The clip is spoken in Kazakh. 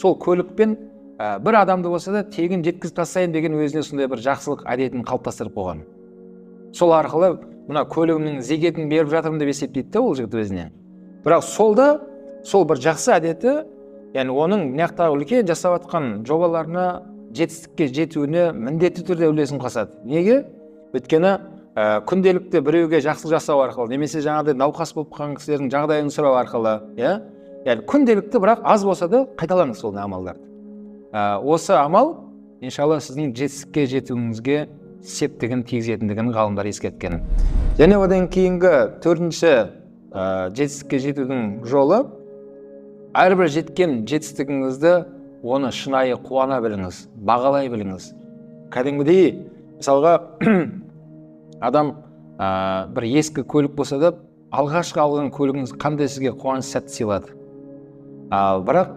сол көлікпен бір адамды болса да тегін жеткізіп тастайын деген өзіне сондай бір жақсылық әдетін қалыптастырып қойған. Сол арқылы мына көлігімнің зекетін беріп жатырмын деп есептейді да ол жігіт өзіне. Бірақ сол бір жақсы әдеті, яғни оның мынаяқтағы үлкен жасап жатқан жобаларына, жетістікке жетуіне міндетті түрде үлесін қосады. Неге? Өйткені күнделікті біреуге жақсылық жасау арқылы, немесе жаңағыдай науқас болып қалған кісілердің жағдайын сұрау арқылы, яғни күнделікті бірақ аз болса да қайталаңыз сол амалдарды. Осы амал, иншалла, сіздің жетістікке жетуіңізге септігін тигізетіндігін ғалымдар ескерткен. Және одан кейінгі төртінші жетістікке жетудің жолы, әрбір жеткен жетістігіңізді оны шынайы қуана біліңіз, бағалай біліңіз. Кәдімгідей, мысалға, адам бір ескі көлік болса да, алғашқы алған көлігіңіз қандай сізге қуаныш сәтті сыйлады. Бірақ